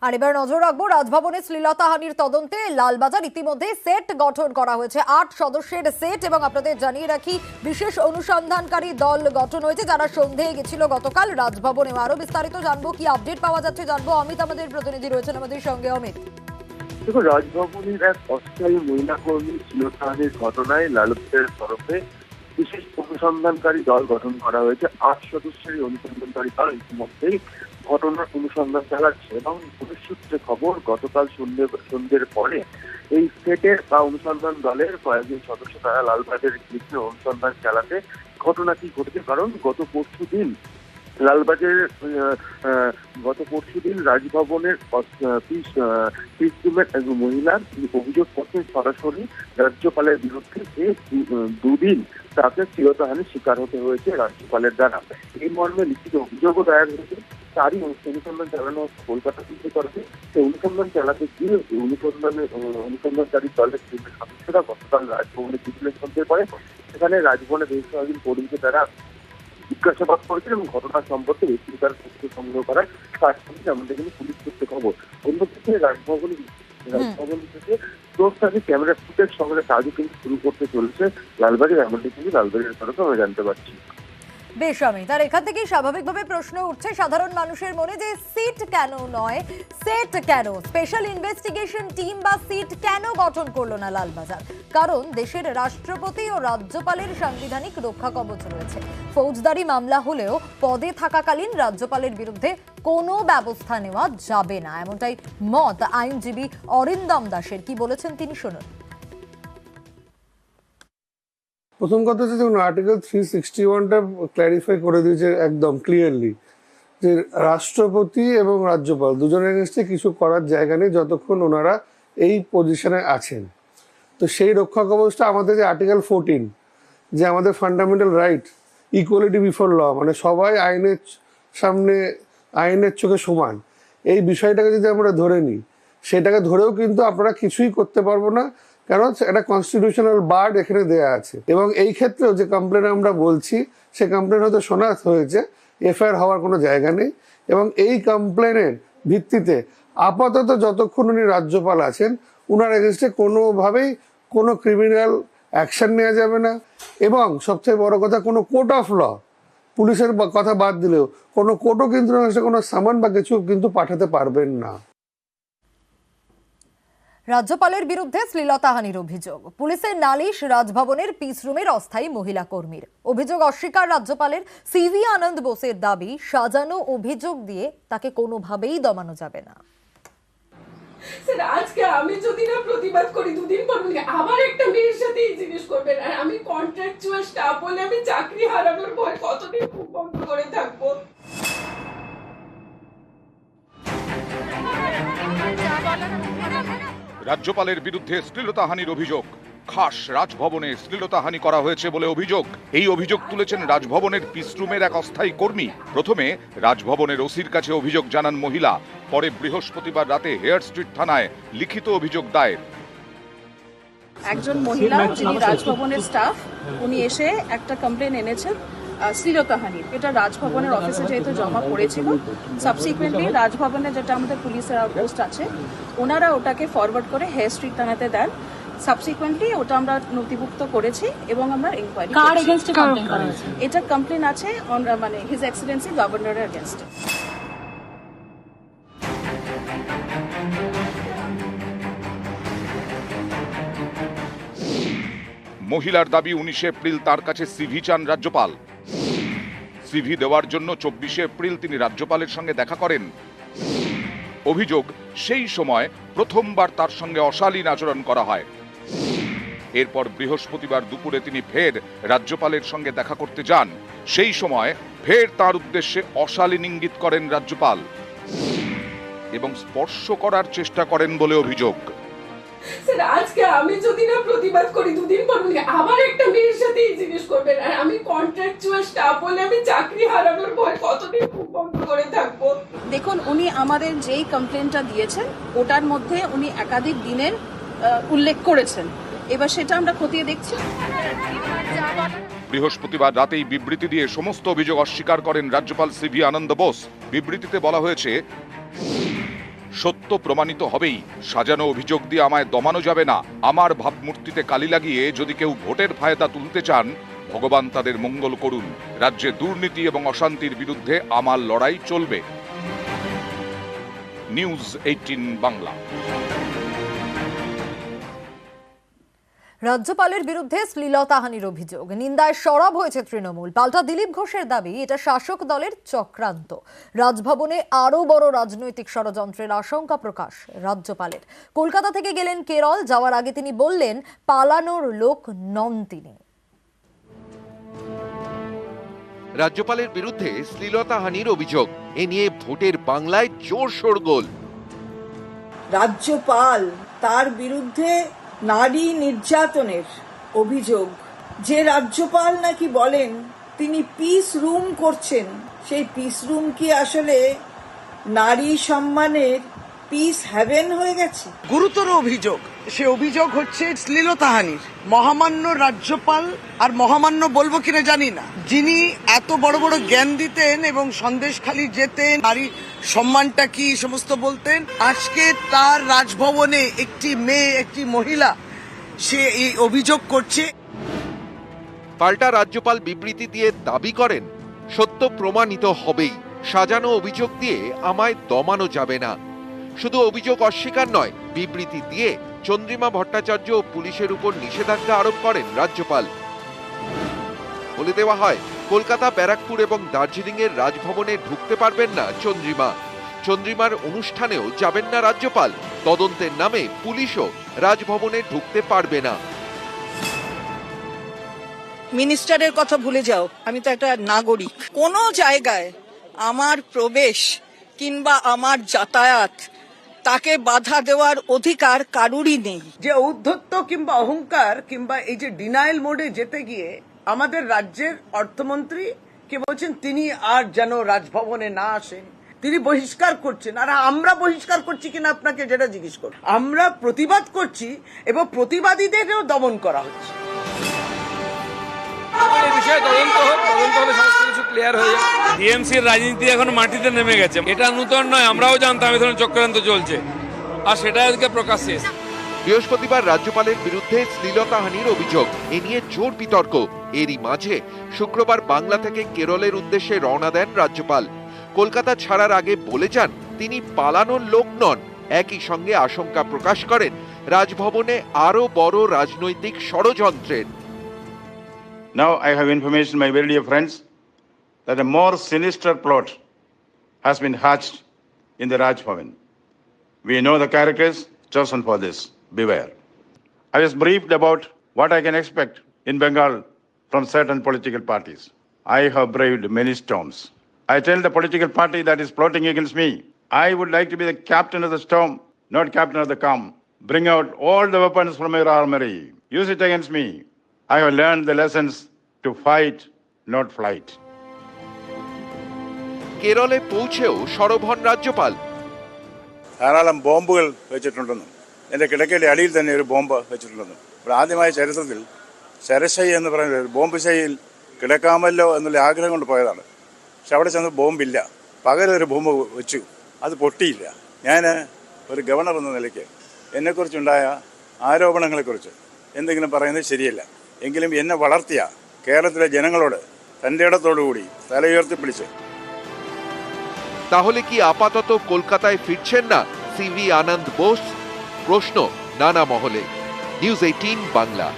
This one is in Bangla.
আর এবার নজর রাখবো রাজভবনে শ্লীলতাহানির তদন্তে লালবাজার ইতিমধ্যে সেট গঠন করা হয়েছে ৮ সদস্যের সেট এবং আপনাদের জানিয়ে রাখি বিশেষ অনুসন্ধানকারী দল গঠন হয়েছে যারা সন্ধ্যায় গেছিল গতকাল রাজভবনে। আরো বিস্তারিত জানবো, কি আপডেট পাওয়া যাচ্ছে জানবো। অমিত আমাদের প্রতিনিধি রয়েছেন আমাদের সঙ্গে। অমিত, দেখুন, রাজভবনের এক অস্থায়ী মহিলা কর্মী শ্লীলতাহানির ঘটনায় লালবাজারের তরফে বিশেষ অনুসন্ধানকারী দল গঠন করা হয়েছে। ৮ সদস্যের এই অনুসন্ধানকারী দল ইতিমধ্যেই ঘটনার অনুসন্ধান চালাচ্ছে এবং পুলিশ সূত্রে খবর গতকাল সন্ধ্যের পরে এই সেটের বা অনুসন্ধান দলের কয়েকজন সদস্য তারা লালবাজারের বিভিন্ন অনুসন্ধান চালাতে ঘটনা কি ঘটেছে। কারণ গত পরশুদিন রাজভবনের পিস রুমের একজন মহিলা অভিযোগ করছেন সরাসরি রাজ্যপালের বিরুদ্ধে যে দুদিন তাকে শ্লীলতাহানির শিকার হতে হয়েছে রাজ্যপালের দ্বারা। এই মর্মে লিখিত অভিযোগও দায়ের হয়েছে। তারই অনুসন্ধান চালানো হচ্ছে কলকাতা পুলিশের তরফে। সেই অনুসন্ধান চালাতে গিয়ে অনুসন্ধানকারী দলের সদস্যরা গতকাল রাজভবনে সন্ধ্যের পরে সেখানে রাজভবনের বেশ কয়েকজন কর্মীকে তারা জিজ্ঞাসাবাদ করেছে এবং ঘটনা সম্পর্কে ব্যক্তিগত তথ্য সংগ্রহ করার কাজ করছে আমাদের কিন্তু পুলিশ সূত্রে খবর। অন্যদিকে রাজভবন থেকে প্রস্তাবে ক্যামেরা ফুটেজ সংগ্রহের কাজও কিন্তু শুরু করতে চলেছে লালবাজার, এমনটি কিন্তু লালবাজারের তরফে আমরা জানতে পারছি। বেশ অমিত, আর এখান থেকেই স্বাভাবিকভাবে প্রশ্ন উঠছে সাধারণ মানুষের মনে যে সিট কেন নয় সেট কেন, স্পেশাল ইনভেস্টিগেশন টিম বা সিট কেন গঠন করলো না লালবাজার? কারণ দেশের রাষ্ট্রপতি ও রাজ্যপালের সাংবিধানিক রক্ষা কবচ রয়েছে। ফৌজদারি মামলা হলেও পদে থাকাকালীন রাজ্যপালের বিরুদ্ধে কোনো ব্যবস্থা নেওয়া যাবে না, এমনটাই মত আইনজীবী অরিন্দম দাসের। কি বলেছেন তিনি, শুনুন। প্রথম কথা হচ্ছে যেমন আর্টিকেল 361টা ক্ল্যারিফাই করে দিয়েছে একদম ক্লিয়ারলি যে রাষ্ট্রপতি এবং রাজ্যপাল দুজনের এগেনস্টে কিছু করার জায়গা নেই যতক্ষণ ওনারা এই পজিশনে আছেন। তো সেই রক্ষা কবচটা আমাদের যে আর্টিকেল 14 যে আমাদের fundamental right equality before law, মানে সবাই আইনের সামনে আইনের চোখে সমান, এই বিষয়টাকে যদি আমরা ধরে নিই সেটাকে ধরেও কিন্তু আপনারা কিছুই করতে পারবো না, কারণ একটা কনস্টিটিউশনাল বার্ড এখানে দেয়া আছে। এবং এই ক্ষেত্রেও যে কমপ্লেন আমরা বলছি সে কমপ্লেন হয়তো শোনা হয়েছে, এফআইআর হওয়ার কোনো জায়গা নেই। এবং এই কমপ্লেনের ভিত্তিতে আপাতত যতক্ষণ উনি রাজ্যপাল আছেন উনার এগেনস্টে কোনোভাবেই কোনো ক্রিমিনাল অ্যাকশন নেওয়া যাবে না। এবং সবচেয়ে বড় কথা, কোনো কোর্ট অফ ল, পুলিশের কথা বাদ দিলেও কোনো কোর্টও কিন্তু কোনো সামান বা কিছু কিন্তু পাঠাতে পারবেন না। রাজ্যপালের বিরুদ্ধে শ্লীলতাহানির অভিযোগ, পুলিশের নালিশ রাজভবনের পিস রুমের অস্থায়ী মহিলা কর্মীর। অভিযোগ অস্বীকার রাজ্যপালের। সিভি আনন্দ বোসের দাবি সাজানো অভিযোগ দিয়ে তাকে কোনোভাবেই দমানো যাবে না। স্যার, আজকে আমি যদি না প্রতিবাদ করি দুদিন পর আবার একটা মেয়ের সাথে এই জিনিস করবেন, আর আমি কন্ট্রাকচুয়াল স্টাফ বলে আমি চাকরি হারানোর ভয় কতদিন খুব বন্ধ করে থাকবো। রাজ্যপালের বিরুদ্ধে শ্লীলতাহানির অভিযোগ। খাস রাজভবনে শ্লীলতাহানি করা হয়েছে বলে অভিযোগ। এই অভিযোগ তুলেছেন রাজভবনের পিসরুমের এক অস্থায়ী কর্মী। প্রথমে রাজভবনের ওসির কাছে অভিযোগ জানান মহিলা, পরে বৃহস্পতিবার রাতে হেয়ার স্ট্রিট থানায় লিখিত অভিযোগ দায়ের। একজন মহিলা যিনি রাজভবনের স্টাফ, উনি এসে একটা কমপ্লেন এনেছেন শ্লীলতাহানির। এটা রাজভবনের অফিসে যেহেতু জমা পড়েছিল, সাবসিকুয়েন্টলি রাজভবনে যেটা আমাদের পুলিশের আউটপোস্ট আছে ওনারা ওটাকে ফরওয়ার্ড করে হেয়ার স্ট্রিট থানাতে দেন। সাবসিকুয়েন্টলি ওটা আমরা নথিভুক্ত করেছি এবং আমরা ইনকোয়ারি করেছি। এটা কমপ্লেন আছে মানে হিজ এক্সেলেন্সি গভর্নরের এগেইনস্টে। মহিলার দাবি 19 এপ্রিল তার কাছে সিভি চান রাজ্যপাল। সিভি দেওয়ার জন্য 24 এপ্রিল তিনি রাজ্যপালের সঙ্গে দেখা করেন। অভিযোগ, সেই সময় প্রথমবার তার সঙ্গে অশালীন আচরণ করা হয়। এরপর বৃহস্পতিবার দুপুরে তিনি ফের রাজ্যপালের সঙ্গে দেখা করতে যান। সেই সময় ফের তার উদ্দেশ্যে অশালীন ইঙ্গিত করেন রাজ্যপাল এবং স্পর্শ করার চেষ্টা করেন বলে অভিযোগ। স্যার, আজকে আমি যদি না প্রতিবাদ করি দুদিন পর আবার একটা মেয়ের সাথে এই জিনিস করবেন, আর আমি কন্ট্রাকচুয়াল স্টাফ বলে আমি চাকরি হারানোর ভয় কতদিন খুব বন্ধ করে থাকবো। দেখুন, উনি আমাদের যেই কমপ্লেনটা দিয়েছেন ওটার মধ্যে উনি একাধিক দিনের উল্লেখ করেছেন। এবার সেটা আমরা খতিয়ে দেখছি। বৃহস্পতিবার রাতেই বিবৃতি দিয়ে সমস্ত অভিযোগ অস্বীকার করেন রাজ্যপাল সিভি আনন্দ বোস। বিবৃতিতে বলা হয়েছে, সত্য প্রমাণিত হবেই। সাজানো অভিযোগ দিয়ে আমায় দমানো যাবে না। আমার ভাবমূর্তিতে কালি লাগিয়ে যদি কেউ ভোটের ফায়দা তুলতে চান, ভগবান তাদের মঙ্গল করুন। রাজ্যে দুর্নীতি এবং অশান্তির বিরুদ্ধে আমার লড়াই চলবে। নিউজ 18 বাংলা। রাজ্যপালের বিরুদ্ধে শ্লীলতাহানির অভিযোগ, নিন্দায় সরব হয়েছে তৃণমূল। পাল্টা দিলীপ ঘোষের দাবি, এটা শাসক দলের চক্রান্ত। রাজভবনে আরো বড় রাজনৈতিক ষড়যন্ত্রের আশঙ্কা প্রকাশ রাজ্যপালের। কলকাতা থেকে গেলেন কেরল, যাওয়ার আগে তিনি বললেন পালানোর লোক নন তিনি। রাজ্যপালের বিরুদ্ধে শ্লীলতাহানির অভিযোগ, এ নিয়ে ভোটের বাংলায় জোর শোরগোল। রাজ্যপাল তার বিরুদ্ধে নারী নির্যাতনের অভিযোগ, যে রাজ্যপাল নাকি বলেন তিনি পিস রুম করছেন, সেই পিস রুম কি আসলে নারী সম্মানের পিস হ্যাভেন হয়ে গেছে? গুরুতর অভিযোগ, সে অভিযোগ হচ্ছে শ্লীলতাহানির। মহামান্য রাজ্যপাল, আর মহামান্য বলবো কিনা জানি না, যিনি এত বড় বড় জ্ঞান দিতেন এবং সন্দেশখালি যেতেন, নারী সম্মানটা কি সমস্ত বলতেন, আজকে তার রাজভবনে একটি মেয়ে, একটি মহিলা, সে এই অভিযোগ করছে। পাল্টা রাজ্যপাল বিবৃতি দিয়ে দাবি করেন সত্য প্রমাণিত হবেই। সাজানো অভিযোগ দিয়ে আমায় দমানো যাবে না। শুধু অভিযোগ অস্বীকার নয়, বিবৃতি দিয়ে চন্দ্রিমা ভট্টাচার্য ও পুলিশের উপর নিষেধাজ্ঞা আরোপ করেন রাজ্যপাল। বলে দেওয়া হয়, কলকাতা, ব্যারাকপুর এবং দার্জিলিং এর রাজভবনে ঢুকতে পারবেন না চন্দ্রিমা। চন্দ্রিমার অনুষ্ঠানেও যাবেন না রাজ্যপাল। তদন্তের নামে পুলিশও রাজভবনে ঢুকতে পারবে না। মিনিস্টারের কথা ভুলে যাও, আমি তো একটা নাগরিক। কোন জায়গায় আমার প্রবেশ কিংবা আমার যাতায়াত তাকে বাধা দেওয়ার অধিকার কারুরই নেই। যে ঔদ্ধত্য কিংবা অহংকার কিংবা এই যে ডিনাইল মোডে যেতে গিয়ে আমাদের রাজ্যের অর্থমন্ত্রী কে বলছেন তিনি আর যেন রাজভবনে না আসেন, তিনি বহিষ্কার করছেন। আর আমরা বহিষ্কার করছি কিনা আপনাকে যেটা জিজ্ঞেস করব, আমরা প্রতিবাদ করছি এবং প্রতিবাদীদেরও দমন করা হচ্ছে। এই বিষয়ে তদন্ত হোক, তদন্ত হলে সমস্ত কিছু ক্লিয়ার হয়ে যাবে। ডিএমসির রাজনীতি এখন মাটিতে নেমে গেছে, এটা নতুন নয়, আমরাও জানতাম এই ধরনের চক্রান্ত চলছে, আর সেটা আজকে প্রকাশ্যে এসেছে। বৃহস্পতিবার রাজ্যপালের বিরুদ্ধে শ্লীলতাহানির অভিযোগ, এ নিয়ে জোর বিতর্ক। এরই মাঝে শুক্রবার বাংলা থেকে কেরলের উদ্দেশ্যে রওনা দেন রাজ্যপাল। কলকাতা ছাড়ার আগে বলে যান তিনি পালানোর লোক নন। একই সঙ্গে আশঙ্কা প্রকাশ করেন রাজভবনে আরো বড় রাজনৈতিক ষড়যন্ত্রের। Now I have information, my very dear friends, that a more sinister plot has been hatched in the Raj Bhavan. We know the characters chosen for this. Beware. I was briefed about what I can expect in Bengal from certain political parties. I have braved many storms. I tell the political party that is plotting against me, I would like to be the captain of the storm, not captain of the calm. Bring out all the weapons from your armory. Use it against me. I have learned the lessons to fight, not flight. കേরলে পৌঁছেও সরব হন রাজ্যপাল। ധാരാളം ബോംബുകൾ വെച്ചിട്ടുണ്ടെന്നും എൻ്റെ കിടക്കയുടെ അടിയിൽ തന്നെ ഒരു ബോംബ് വെച്ചിട്ടുണ്ടെന്നും ഇവിടെ ആദ്യമായ ചരിത്രത്തിൽ ശരശൈ എന്ന് പറയുന്നത് ഒരു ബോംബ് ശൈയിൽ കിടക്കാമല്ലോ എന്നുള്ള ആഗ്രഹം കൊണ്ട് പോയതാണ്. പക്ഷെ അവിടെ ചെന്ന് ബോംബില്ല, പകരം ഒരു ബോംബ് വെച്ചു, അത് പൊട്ടിയില്ല. ഞാൻ ഒരു ഗവർണർ എന്ന നിലയ്ക്ക് എന്നെക്കുറിച്ചുണ്ടായ ആരോപണങ്ങളെക്കുറിച്ച് എന്തെങ്കിലും പറയുന്നത് ശരിയല്ല. എങ്കിലും എന്നെ വളർത്തിയ കേരളത്തിലെ জনങ്ങളോട് തൻ്റെ ഇടത്തോടുകൂടി തല ഉയർത്തിപ്പിടിച്ച്। তাহলে কি আপাতত কলকাতায় ফিরছেন না সিভি আনন্দ বোস? প্রশ্ন নানা মহলে। নিউজ 18 বাংলা।